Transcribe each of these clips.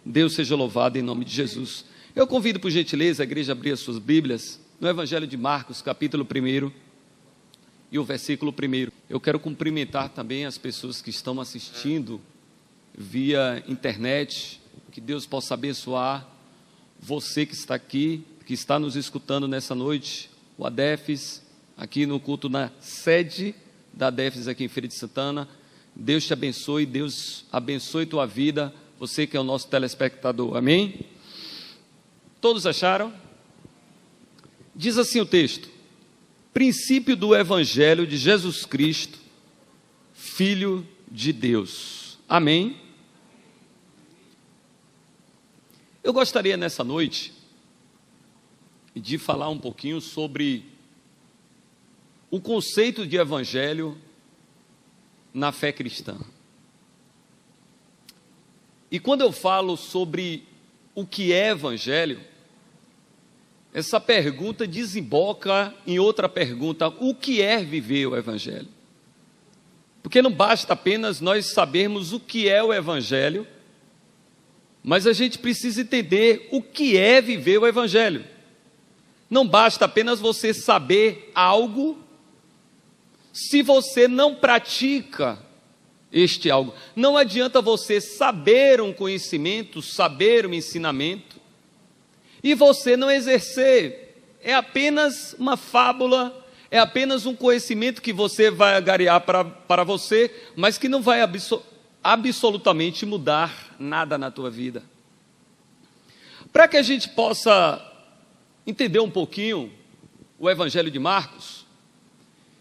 Deus seja louvado em nome de Jesus. Eu convido, por gentileza, a igreja a abrir as suas Bíblias no Evangelho de Marcos, capítulo 1 e o versículo 1. Eu quero cumprimentar também as pessoas que estão assistindo via internet. Que Deus possa abençoar você que está aqui, que está nos escutando nessa noite, o ADEFES, aqui no culto na sede da ADEFES aqui em Feira de Santana. Deus te abençoe, Deus abençoe tua vida, você que é o nosso telespectador, amém? Todos acharam? Diz assim o texto: princípio do Evangelho de Jesus Cristo, Filho de Deus, amém? Eu gostaria nessa noite de falar um pouquinho sobre o conceito de Evangelho na fé cristã. E quando eu falo sobre o que é Evangelho, essa pergunta desemboca em outra pergunta: o que é viver o Evangelho? Porque não basta apenas nós sabermos o que é o Evangelho, mas a gente precisa entender o que é viver o Evangelho. Não basta apenas você saber algo, se você não pratica este algo. Não adianta você saber um conhecimento, saber um ensinamento, e você não exercer. É apenas uma fábula, é apenas um conhecimento que você vai agariar para você, mas que não vai absolutamente mudar nada na tua vida. Para que a gente possa entender um pouquinho o Evangelho de Marcos,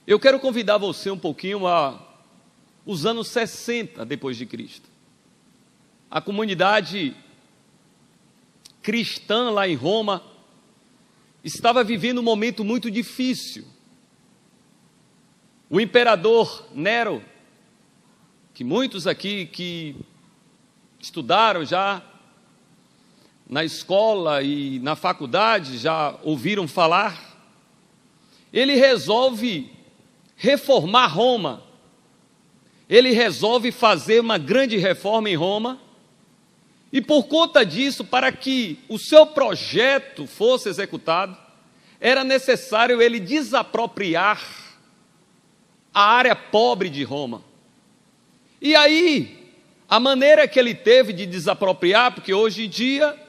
eu quero convidar você um pouquinho a os anos 60 depois de Cristo. A comunidade cristã lá em Roma estava vivendo um momento muito difícil. O imperador Nero, que muitos aqui que estudaram já na escola e na faculdade já ouviram falar, ele resolve reformar Roma. Ele resolve fazer uma grande reforma em Roma, e por conta disso, para que o seu projeto fosse executado, era necessário ele desapropriar a área pobre de Roma. E aí, a maneira que ele teve de desapropriar, porque hoje em dia,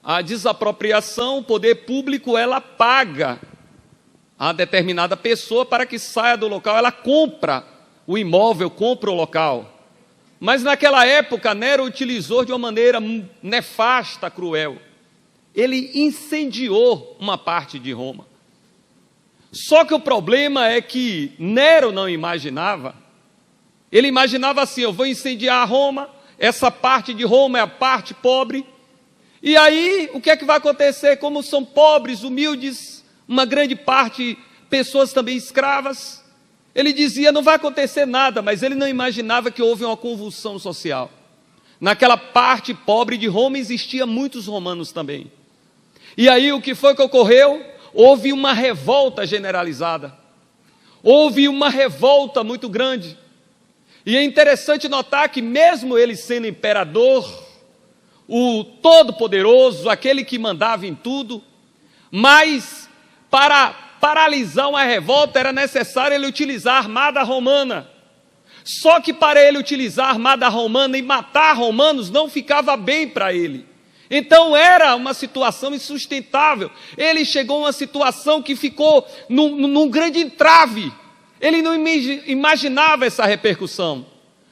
a desapropriação, o poder público, ela paga a determinada pessoa para que saia do local, ela compra o imóvel, compra o local. Mas naquela época, Nero utilizou de uma maneira nefasta, cruel. Ele incendiou uma parte de Roma. Só que o problema é que Nero não imaginava. Ele imaginava assim: eu vou incendiar Roma, essa parte de Roma é a parte pobre. E aí, o que é que vai acontecer? Como são pobres, humildes, uma grande parte, pessoas também escravas, ele dizia, não vai acontecer nada, mas ele não imaginava que houve uma convulsão social. Naquela parte pobre de Roma existiam muitos romanos também. E aí o que foi que ocorreu? Houve uma revolta generalizada. Houve uma revolta muito grande. E é interessante notar que mesmo ele sendo imperador, o todo-poderoso, aquele que mandava em tudo, mas para paralisar uma revolta era necessário ele utilizar a armada romana. Só que para ele utilizar a armada romana e matar romanos não ficava bem para ele. Então era uma situação insustentável. Ele chegou a uma situação que ficou num grande entrave. Ele não imaginava essa repercussão.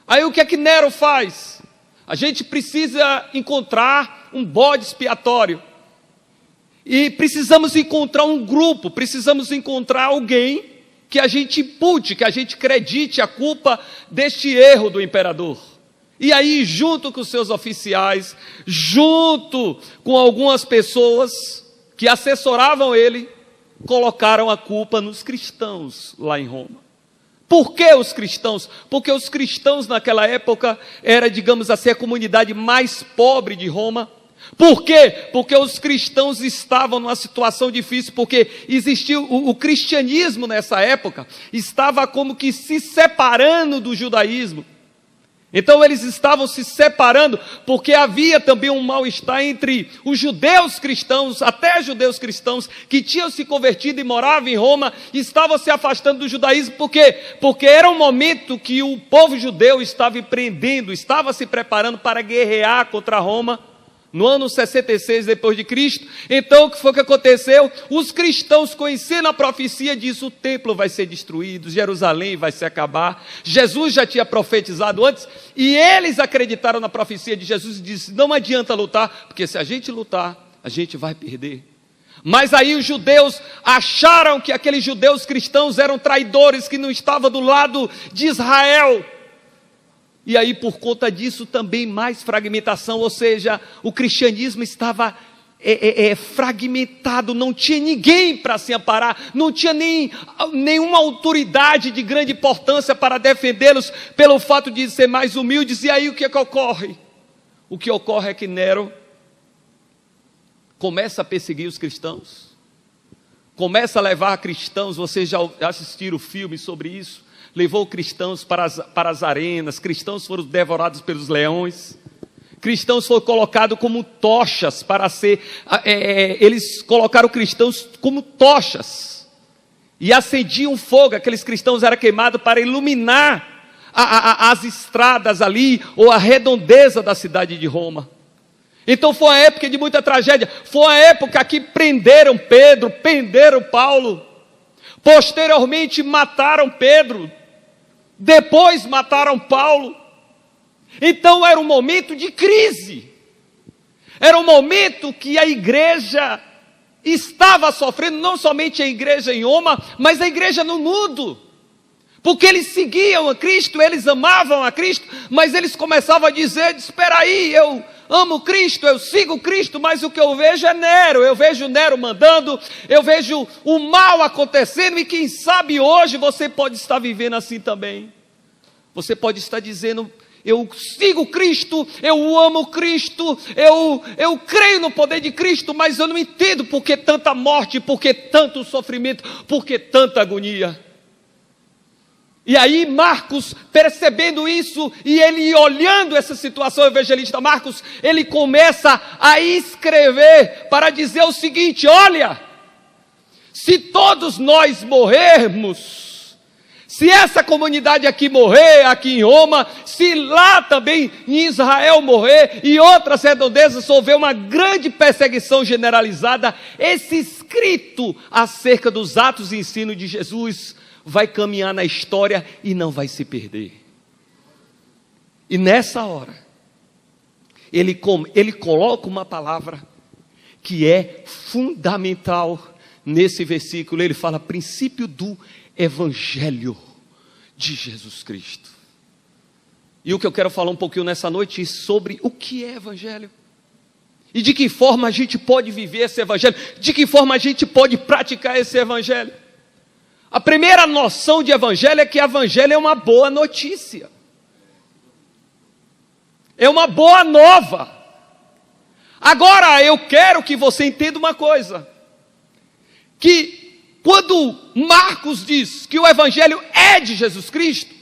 Aí o que é que Nero faz? A gente precisa encontrar um bode expiatório. E precisamos encontrar um grupo, precisamos encontrar alguém que a gente impute, que a gente acredite a culpa deste erro do imperador. E aí, junto com os seus oficiais, junto com algumas pessoas que assessoravam ele, colocaram a culpa nos cristãos lá em Roma. Por que os cristãos? Porque os cristãos naquela época era, digamos assim, a comunidade mais pobre de Roma. Por quê? Porque os cristãos estavam numa situação difícil, porque existia o cristianismo nessa época, estava como que se separando do judaísmo. Então eles estavam se separando, porque havia também um mal-estar entre os judeus cristãos, até judeus cristãos, que tinham se convertido e moravam em Roma, e estavam se afastando do judaísmo, por quê? Porque era um momento que o povo judeu estava empreendendo, estava se preparando para guerrear contra Roma, no ano 66 depois de Cristo. Então o que foi que aconteceu? Os cristãos, conhecendo a profecia, disso: o templo vai ser destruído, Jerusalém vai se acabar. Jesus já tinha profetizado antes, e eles acreditaram na profecia de Jesus e disse: não adianta lutar, porque se a gente lutar, a gente vai perder. Mas aí os judeus acharam que aqueles judeus cristãos eram traidores, que não estavam do lado de Israel. E aí, por conta disso, também mais fragmentação, ou seja, o cristianismo estava fragmentado, não tinha ninguém para se amparar, não tinha nenhuma autoridade de grande importância para defendê-los, pelo fato de ser mais humildes. E aí o que é que ocorre? O que ocorre é que Nero começa a perseguir os cristãos, começa a levar cristãos. Vocês já assistiram o filme sobre isso? Levou cristãos para as arenas, cristãos foram devorados pelos leões, cristãos foram colocados como tochas para ser... eles colocaram cristãos como tochas, e acendiam fogo. Aqueles cristãos eram queimados para iluminar as estradas ali, ou a redondeza da cidade de Roma. Então foi uma época de muita tragédia, foi uma época que prenderam Pedro, prenderam Paulo, posteriormente mataram Pedro, depois mataram Paulo. Então era um momento de crise, era um momento que a igreja estava sofrendo, não somente a igreja em Roma, mas a igreja no mundo, porque eles seguiam a Cristo, eles amavam a Cristo, mas eles começavam a dizer: espera aí, eu amo Cristo, eu sigo Cristo, mas o que eu vejo é Nero, eu vejo Nero mandando, eu vejo o mal acontecendo. E quem sabe hoje você pode estar vivendo assim também. Você pode estar dizendo: eu sigo Cristo, eu amo Cristo, eu creio no poder de Cristo, mas eu não entendo por que tanta morte, por que tanto sofrimento, por que tanta agonia. E aí Marcos, percebendo isso, e ele olhando essa situação, o evangelista Marcos, ele começa a escrever para dizer o seguinte: olha, se todos nós morrermos, se essa comunidade aqui morrer, aqui em Roma, se lá também em Israel morrer, e outras redondezas houver uma grande perseguição generalizada, esse escrito acerca dos atos e ensino de Jesus vai caminhar na história e não vai se perder. E nessa hora, ele coloca uma palavra que é fundamental nesse versículo. Ele fala: princípio do Evangelho de Jesus Cristo. E o que eu quero falar um pouquinho nessa noite é sobre o que é Evangelho. E de que forma a gente pode viver esse Evangelho, de que forma a gente pode praticar esse Evangelho. A primeira noção de Evangelho é que Evangelho é uma boa notícia, é uma boa nova. Agora eu quero que você entenda uma coisa, que quando Marcos diz que o Evangelho é de Jesus Cristo,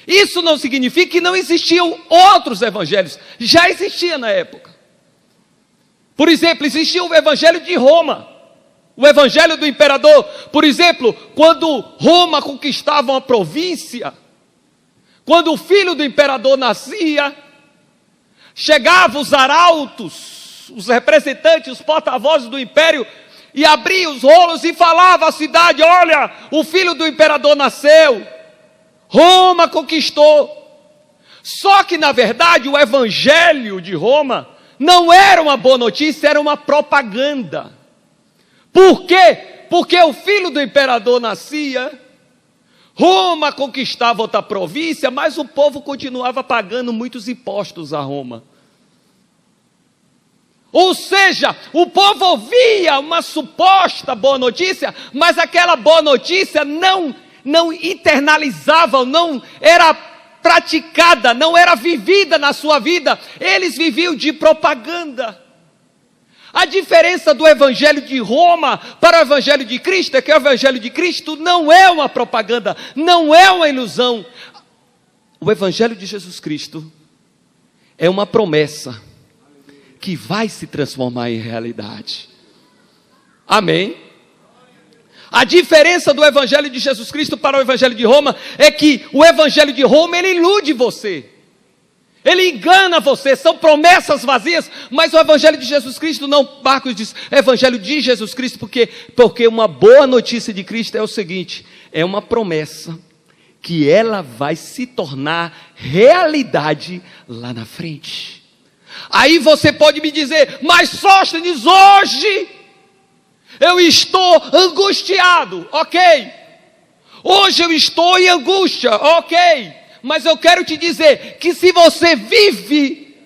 isso não significa que não existiam outros evangelhos. Já existia na época. Por exemplo, existia o Evangelho de Roma, o evangelho do imperador. Por exemplo, quando Roma conquistava uma província, quando o filho do imperador nascia, chegavam os arautos, os representantes, os porta-vozes do império, e abriam os rolos e falavam à cidade: olha, o filho do imperador nasceu, Roma conquistou. Só que na verdade o evangelho de Roma não era uma boa notícia, era uma propaganda. Por quê? Porque o filho do imperador nascia, Roma conquistava outra província, mas o povo continuava pagando muitos impostos a Roma. Ou seja, o povo ouvia uma suposta boa notícia, mas aquela boa notícia não internalizava, não era praticada, não era vivida na sua vida. Eles viviam de propaganda. A diferença do evangelho de Roma para o evangelho de Cristo é que o evangelho de Cristo não é uma propaganda, não é uma ilusão. O Evangelho de Jesus Cristo é uma promessa que vai se transformar em realidade. Amém? A diferença do Evangelho de Jesus Cristo para o Evangelho de Roma é que o Evangelho de Roma, ele ilude você. Ele engana você, são promessas vazias, mas o Evangelho de Jesus Cristo não. Marcos diz, Evangelho de Jesus Cristo, porque uma boa notícia de Cristo é o seguinte, é uma promessa que ela vai se tornar realidade lá na frente. Aí você pode me dizer, mas Sóstenes, hoje eu estou angustiado, ok? Hoje eu estou em angústia, ok? Mas eu quero te dizer que se você vive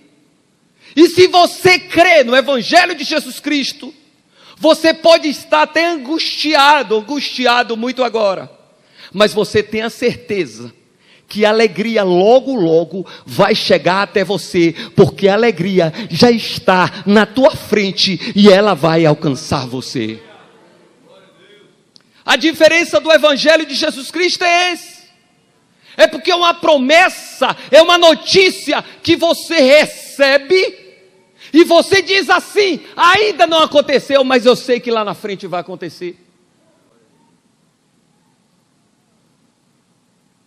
e se você crê no Evangelho de Jesus Cristo, você pode estar até angustiado muito agora, mas você tem a certeza que a alegria logo, logo vai chegar até você, porque a alegria já está na tua frente e ela vai alcançar você. A diferença do Evangelho de Jesus Cristo é esse. É porque é uma promessa, é uma notícia que você recebe e você diz assim, ainda não aconteceu, mas eu sei que lá na frente vai acontecer.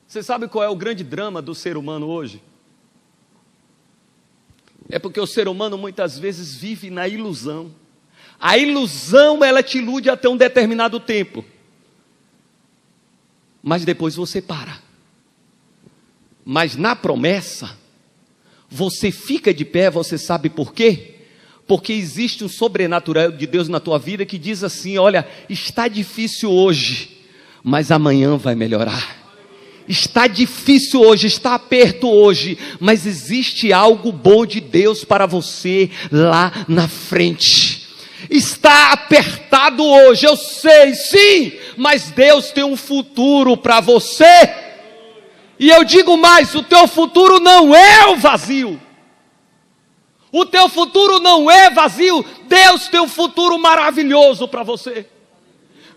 Você sabe qual é o grande drama do ser humano hoje? É porque o ser humano muitas vezes vive na ilusão. A ilusão, ela te ilude até um determinado tempo. Mas depois você para. Mas na promessa, você fica de pé, você sabe por quê? Porque existe um sobrenatural de Deus na tua vida que diz assim, olha, está difícil hoje, mas amanhã vai melhorar. Está difícil hoje, está aperto hoje, mas existe algo bom de Deus para você lá na frente. Está apertado hoje, eu sei, sim, mas Deus tem um futuro para você. E eu digo mais, o teu futuro não é o vazio. O teu futuro não é vazio. Deus tem um futuro maravilhoso para você.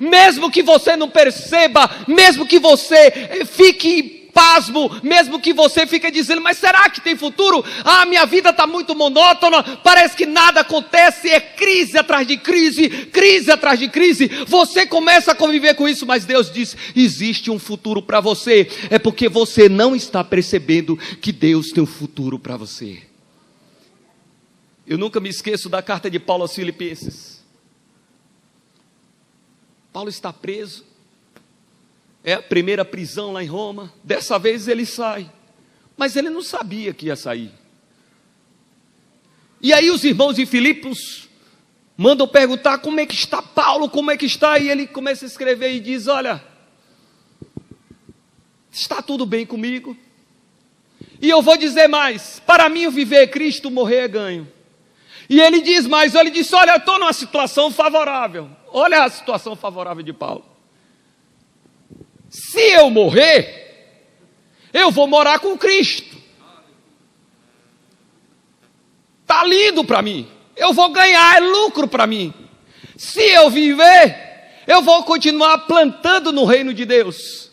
Mesmo que você não perceba, mesmo que você fique pasmo, mesmo que você fique dizendo, mas será que tem futuro? Ah, minha vida está muito monótona, parece que nada acontece, é crise atrás de crise, crise atrás de crise. Você começa a conviver com isso, mas Deus diz, existe um futuro para você. É porque você não está percebendo que Deus tem um futuro para você. Eu nunca me esqueço da carta de Paulo aos Filipenses. Paulo está preso. É a primeira prisão lá em Roma. Dessa vez ele sai. Mas ele não sabia que ia sair. E aí os irmãos de Filipos mandam perguntar como é que está Paulo, como é que está. E ele começa a escrever e diz, olha, está tudo bem comigo. E eu vou dizer mais, para mim o viver é Cristo, morrer é ganho. E ele diz mais, ele disse, olha, eu estou numa situação favorável. Olha a situação favorável de Paulo. Se eu morrer, eu vou morar com Cristo. Está lindo para mim. Eu vou ganhar, é lucro para mim. Se eu viver, eu vou continuar plantando no reino de Deus.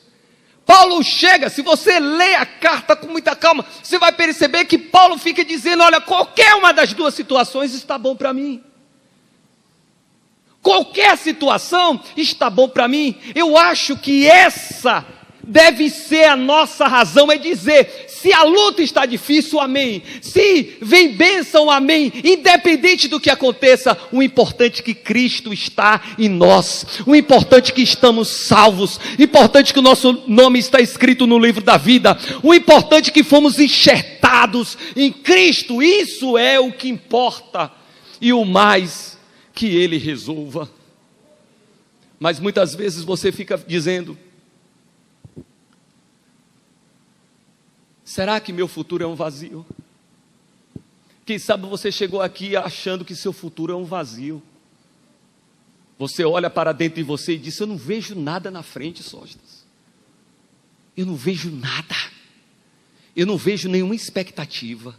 Paulo chega, se você lê a carta com muita calma, você vai perceber que Paulo fica dizendo, olha, qualquer uma das duas situações está bom para mim. Qualquer situação está bom para mim. Eu acho que essa deve ser a nossa razão, é dizer, se a luta está difícil, amém. Se vem bênção, amém. Independente do que aconteça, o importante é que Cristo está em nós. O importante é que estamos salvos. O importante é que o nosso nome está escrito no livro da vida. O importante é que fomos enxertados em Cristo. Isso é o que importa. E o mais que Ele resolva. Mas muitas vezes você fica dizendo, será que meu futuro é um vazio? Quem sabe você chegou aqui achando que seu futuro é um vazio. Você olha para dentro de você e diz, eu não vejo nada na frente, Sóstenes. Eu não vejo nada. Eu não vejo nenhuma expectativa.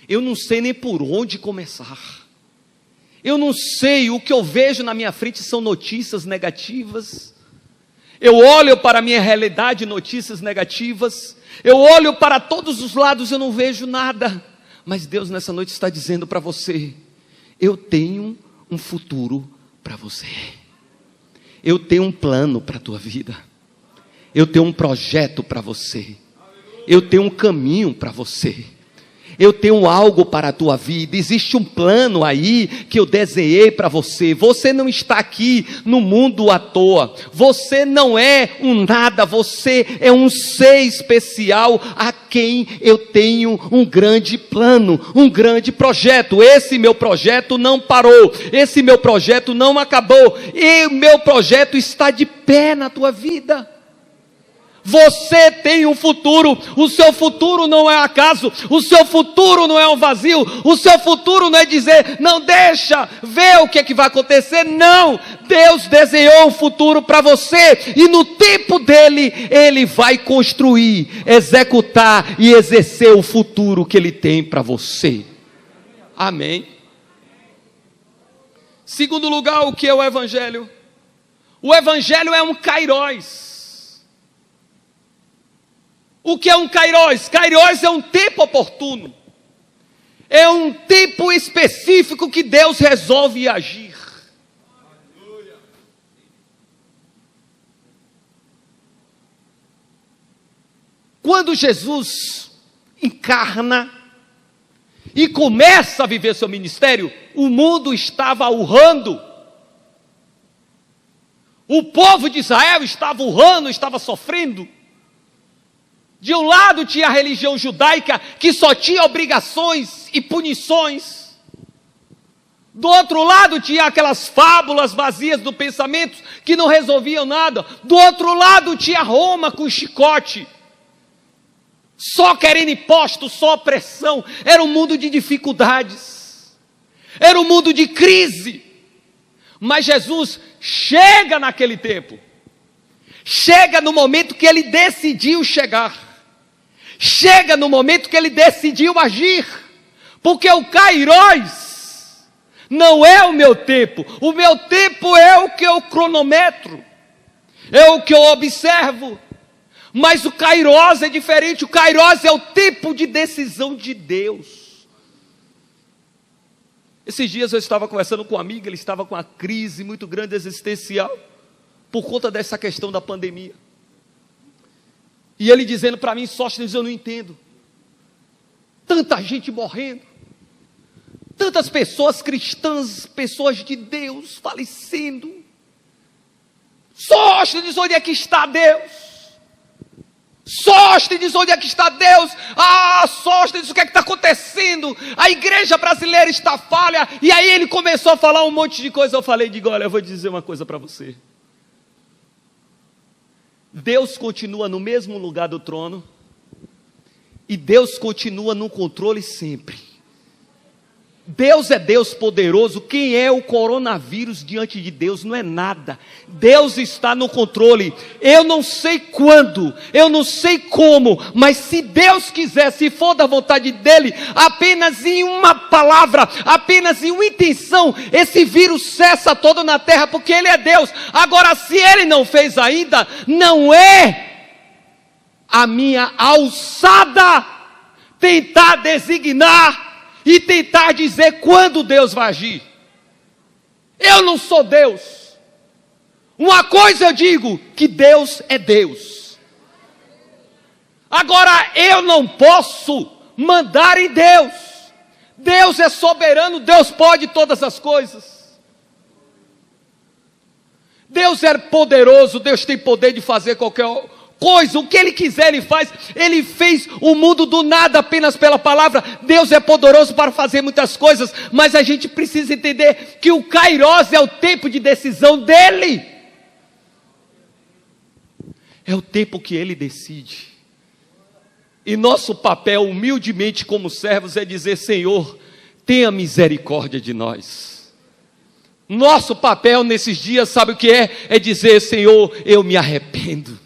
Eu não sei nem por onde começar. Eu não sei, o que eu vejo na minha frente são notícias negativas. Eu olho para a minha realidade, notícias negativas. Eu olho para todos os lados e eu não vejo nada. Mas Deus nessa noite está dizendo para você: eu tenho um futuro para você. Eu tenho um plano para a tua vida. Eu tenho um projeto para você. Eu tenho um caminho para você. Eu tenho algo para a tua vida. Existe um plano aí que eu desenhei para você. Você não está aqui no mundo à toa. Você não é um nada. Você é um ser especial a quem eu tenho um grande plano, um grande projeto. Esse meu projeto não parou. Esse meu projeto não acabou. E o meu projeto está de pé na tua vida. Você tem um futuro. O seu futuro não é acaso. O seu futuro não é um vazio. O seu futuro não é dizer, não, deixa ver o que é que vai acontecer. Não, Deus desenhou um futuro para você, e no tempo dele, Ele vai construir, executar e exercer o futuro que Ele tem para você. Amém. Segundo lugar, o que é o Evangelho? O Evangelho é um kairós. O que é um kairós? Kairós é um tempo oportuno. É um tempo específico que Deus resolve agir. Quando Jesus encarna e começa a viver seu ministério, o mundo estava urrando. O povo de Israel estava urrando, estava sofrendo. De um lado tinha a religião judaica, que só tinha obrigações e punições. Do outro lado tinha aquelas fábulas vazias do pensamento, que não resolviam nada. Do outro lado tinha Roma com chicote, só querendo imposto, só opressão. Era um mundo de dificuldades, era um mundo de crise. Mas Jesus chega naquele tempo, chega no momento que Ele decidiu chegar. Chega no momento que Ele decidiu agir. Porque o kairós não é o meu tempo. O meu tempo é o que eu cronometro, é o que eu observo. Mas o kairós é diferente. O kairós é o tempo de decisão de Deus. Esses dias eu estava conversando com um amigo. Ele estava com uma crise muito grande existencial por conta dessa questão da pandemia. E ele dizendo para mim: Sóstenes, eu não entendo. Tanta gente morrendo, tantas pessoas cristãs, pessoas de Deus falecendo. Sóstenes, onde é que está Deus? Sóstenes, onde é que está Deus? Ah, Sóstenes, o que é que está acontecendo? A igreja brasileira está falha. E aí ele começou a falar um monte de coisa. Eu falei, olha, eu vou dizer uma coisa para você. Deus continua no mesmo lugar do trono, e Deus continua no controle sempre. Deus é Deus poderoso. Quem é o coronavírus diante de Deus? Não é nada. Deus está no controle. Eu não sei quando, eu não sei como, mas se Deus quiser, se for da vontade dEle, apenas em uma palavra, apenas em uma intenção, esse vírus cessa todo na terra, porque Ele é Deus. Agora, se Ele não fez ainda, não é a minha alçada tentar designar e tentar dizer quando Deus vai agir. Eu não sou Deus. Uma coisa eu digo, que Deus é Deus. Agora, eu não posso mandar em Deus. Deus é soberano, Deus pode todas as coisas. Deus é poderoso, Deus tem poder de fazer qualquer coisa, o que Ele quiser Ele faz. Ele fez o mundo do nada apenas pela palavra. Deus é poderoso para fazer muitas coisas, mas a gente precisa entender que o kairós é o tempo de decisão dEle. É o tempo que Ele decide. E nosso papel, humildemente como servos, é dizer: Senhor, tenha misericórdia de nós. Nosso papel nesses dias, sabe o que é? É dizer: Senhor, eu me arrependo.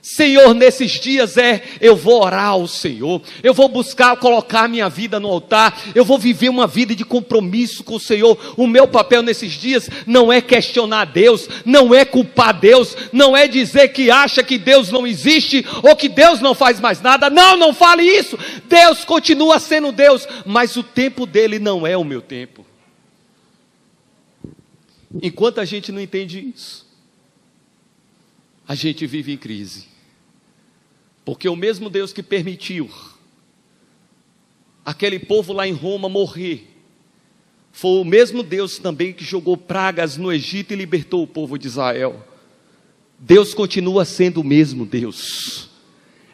Senhor, nesses dias eu vou orar ao Senhor, eu vou buscar colocar minha vida no altar, eu vou viver uma vida de compromisso com o Senhor. O meu papel nesses dias não é questionar Deus, não é culpar Deus, não é dizer que acha que Deus não existe, ou que Deus não faz mais nada. Não, não fale isso. Deus continua sendo Deus, mas o tempo dele não é o meu tempo. Enquanto a gente não entende isso, a gente vive em crise. Porque o mesmo Deus que permitiu aquele povo lá em Roma morrer, foi o mesmo Deus também que jogou pragas no Egito e libertou o povo de Israel. Deus continua sendo o mesmo Deus.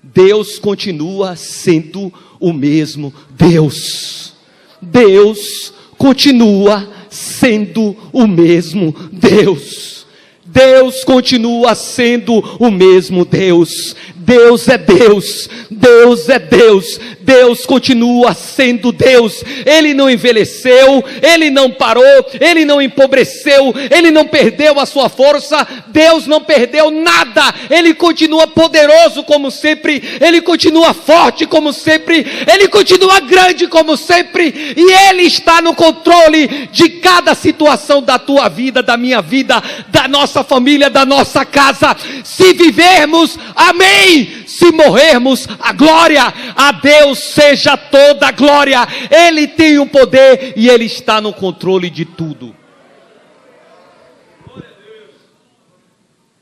Deus continua sendo o mesmo Deus. Deus continua sendo o mesmo Deus. Deus continua sendo o mesmo Deus. Deus é Deus, Deus é Deus, Deus continua sendo Deus. Ele não envelheceu, Ele não parou, Ele não empobreceu, Ele não perdeu a sua força. Deus não perdeu nada, Ele continua poderoso como sempre, Ele continua forte como sempre, Ele continua grande como sempre, e Ele está no controle de cada situação da tua vida, da minha vida, da nossa família, da nossa casa. Se vivermos, amém. Se morrermos, a glória a Deus seja toda a glória. Ele tem o poder e Ele está no controle de tudo.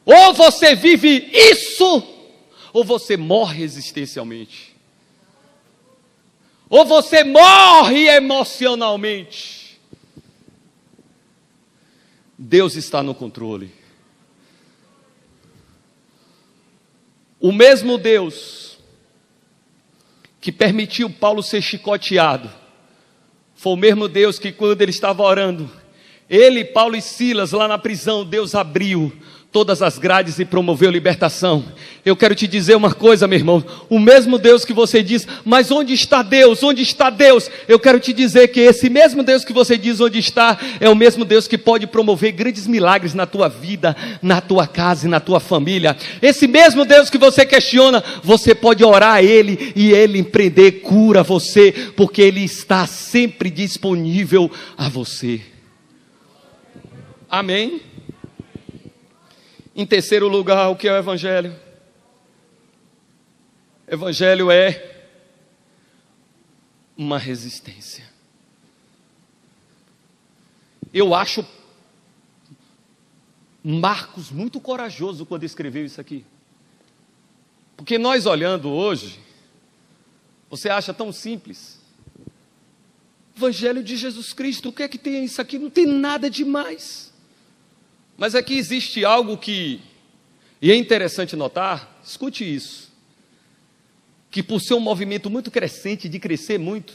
Ou você vive isso, ou você morre existencialmente, ou você morre emocionalmente. Deus está no controle. O mesmo Deus que permitiu Paulo ser chicoteado, foi o mesmo Deus que, quando ele estava orando, ele, Paulo e Silas lá na prisão, Deus abriu todas as grades e promoveu libertação. Eu quero te dizer uma coisa, meu irmão, o mesmo Deus que você diz, mas onde está Deus? Onde está Deus? Eu quero te dizer que esse mesmo Deus que você diz onde está, é o mesmo Deus que pode promover grandes milagres na tua vida, na tua casa e na tua família. Esse mesmo Deus que você questiona, você pode orar a Ele e Ele empreender cura a você, porque Ele está sempre disponível a você. Amém? Em terceiro lugar, o que é o Evangelho? Evangelho é uma resistência. Eu acho Marcos muito corajoso quando escreveu isso aqui. Porque nós olhando hoje, você acha tão simples. Evangelho de Jesus Cristo, o que é que tem isso aqui? Não tem nada demais. Mas aqui existe algo que, e é interessante notar, escute isso, que por ser um movimento muito crescente, de crescer muito,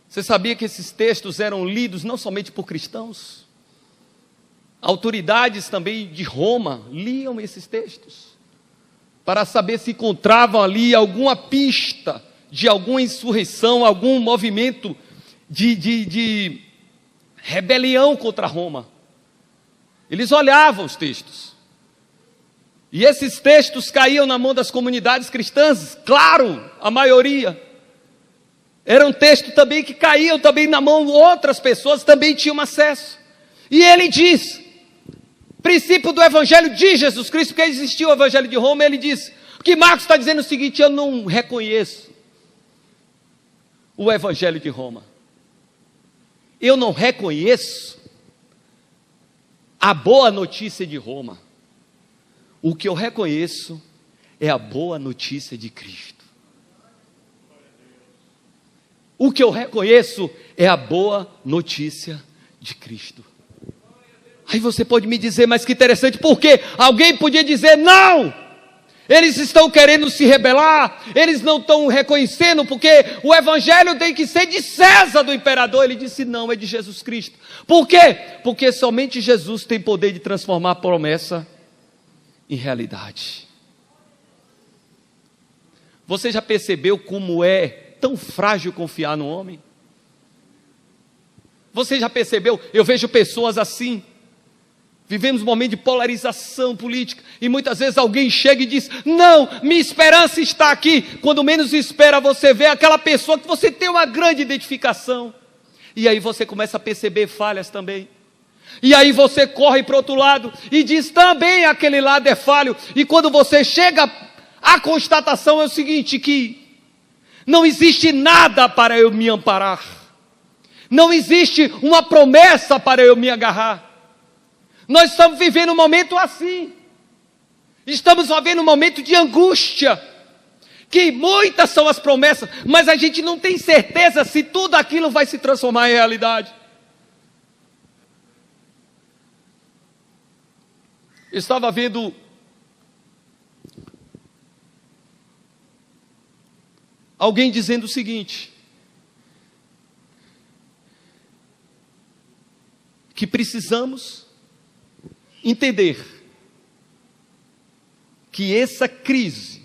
você sabia que esses textos eram lidos não somente por cristãos? Autoridades também de Roma liam esses textos, para saber se encontravam ali alguma pista de alguma insurreição, algum movimento de rebelião contra Roma. Eles olhavam os textos, e esses textos caíam na mão das comunidades cristãs, claro, a maioria. Era um texto também que caíam também na mão de outras pessoas, também tinham acesso. E ele diz, princípio do Evangelho de Jesus Cristo, porque existia o Evangelho de Roma, ele diz, o que Marcos está dizendo é o seguinte: eu não reconheço o Evangelho de Roma, eu não reconheço a boa notícia de Roma. O que eu reconheço é a boa notícia de Cristo. O que eu reconheço é a boa notícia de Cristo. Aí você pode me dizer, mas que interessante, por quê? Alguém podia dizer, não! Eles estão querendo se rebelar, eles não estão reconhecendo, porque o Evangelho tem que ser de César, do imperador. Ele disse, não, é de Jesus Cristo. Por quê? Porque somente Jesus tem poder de transformar a promessa em realidade. Você já percebeu como é tão frágil confiar no homem? Você já percebeu? Eu vejo pessoas assim, Vivemos um momento de polarização política. E muitas vezes alguém chega e diz: não, minha esperança está aqui. Quando menos espera, você vê aquela pessoa que você tem uma grande identificação. E aí você começa a perceber falhas também. E aí você corre para o outro lado e diz: também aquele lado é falho. E quando você chega, a constatação é o seguinte, que não existe nada para eu me amparar. Não existe uma promessa para eu me agarrar. Nós estamos vivendo um momento assim. Estamos vivendo um momento de angústia. Que muitas são as promessas, mas a gente não tem certeza se tudo aquilo vai se transformar em realidade. Eu estava vendo alguém dizendo o seguinte: que precisamos entender que essa crise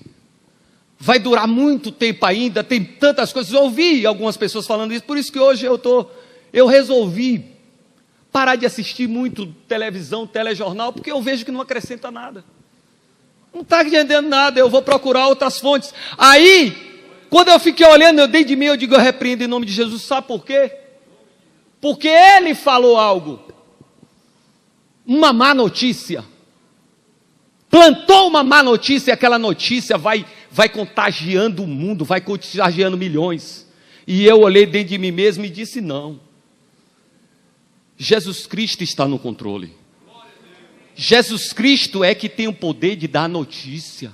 vai durar muito tempo ainda, tem tantas coisas. Eu ouvi algumas pessoas falando isso, por isso que hoje eu resolvi parar de assistir muito televisão, telejornal, porque eu vejo que não acrescenta nada. Não está entendendo nada, eu vou procurar outras fontes. Aí, quando eu fiquei olhando, eu dei de mim, eu digo: eu repreendo em nome de Jesus. Sabe por quê? Porque ele falou algo. Uma má notícia. Plantou uma má notícia e aquela notícia vai contagiando o mundo, vai contagiando milhões. E eu olhei dentro de mim mesmo e disse: não. Jesus Cristo está no controle. Jesus Cristo é que tem o poder de dar a notícia.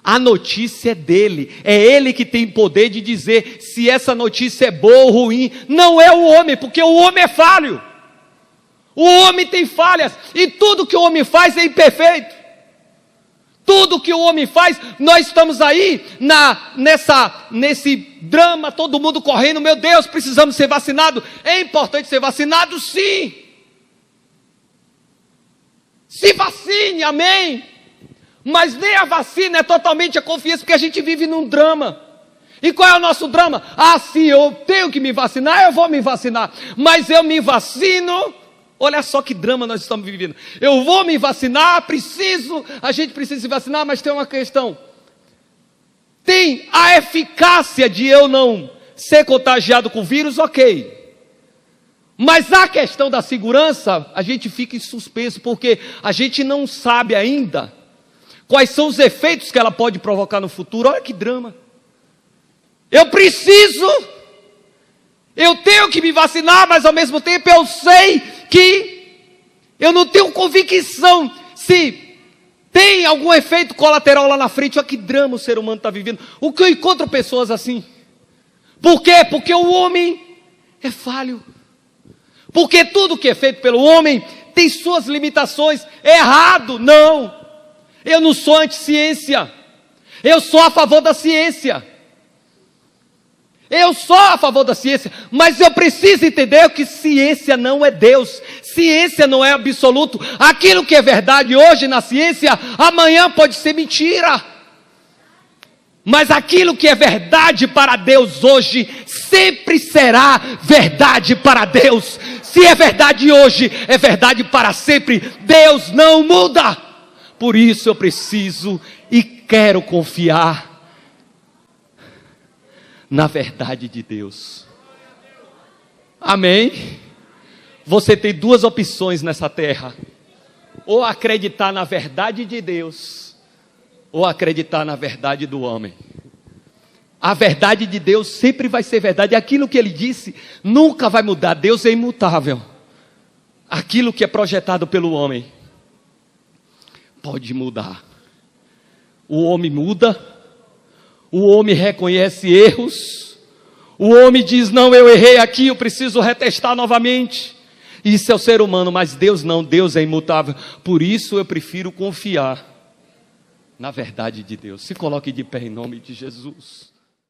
A notícia é dele. É ele que tem poder de dizer se essa notícia é boa ou ruim. Não é o homem, porque o homem é falho. O homem tem falhas. E tudo que o homem faz é imperfeito. Tudo que o homem faz, nós estamos aí nesse drama, todo mundo correndo: meu Deus, precisamos ser vacinados. É importante ser vacinado, sim. Se vacine, amém. Mas nem a vacina é totalmente a confiança, porque a gente vive num drama. E qual é o nosso drama? Ah, se eu tenho que me vacinar, eu vou me vacinar. Mas eu me vacino. Olha só que drama nós estamos vivendo. Eu vou me vacinar, a gente precisa se vacinar, mas tem uma questão. Tem a eficácia de eu não ser contagiado com o vírus, ok. Mas a questão da segurança, a gente fica em suspenso, porque a gente não sabe ainda quais são os efeitos que ela pode provocar no futuro. Olha que drama. Eu tenho que me vacinar, mas ao mesmo tempo eu sei que eu não tenho convicção se tem algum efeito colateral lá na frente. Olha que drama o ser humano está vivendo. O que eu encontro pessoas assim. Por quê? Porque o homem é falho. Porque tudo que é feito pelo homem tem suas limitações. É errado, não. Eu não sou anti-ciência. Eu sou a favor da ciência. Eu sou a favor da ciência, mas eu preciso entender que ciência não é Deus, ciência não é absoluto. Aquilo que é verdade hoje na ciência, amanhã pode ser mentira. Mas aquilo que é verdade para Deus hoje, sempre será verdade para Deus. Se é verdade hoje, é verdade para sempre. Deus não muda. Por isso eu preciso e quero confiar na verdade de Deus. Amém? Você tem duas opções nessa terra: ou acreditar na verdade de Deus, ou acreditar na verdade do homem. A verdade de Deus sempre vai ser verdade. Aquilo que ele disse nunca vai mudar. Deus é imutável. Aquilo que é projetado pelo homem pode mudar. O homem muda. O homem reconhece erros. O homem diz: não, eu errei aqui, eu preciso retestar novamente. Isso é o ser humano, mas Deus não. Deus é imutável. Por isso eu prefiro confiar na verdade de Deus. Se coloque de pé em nome de Jesus.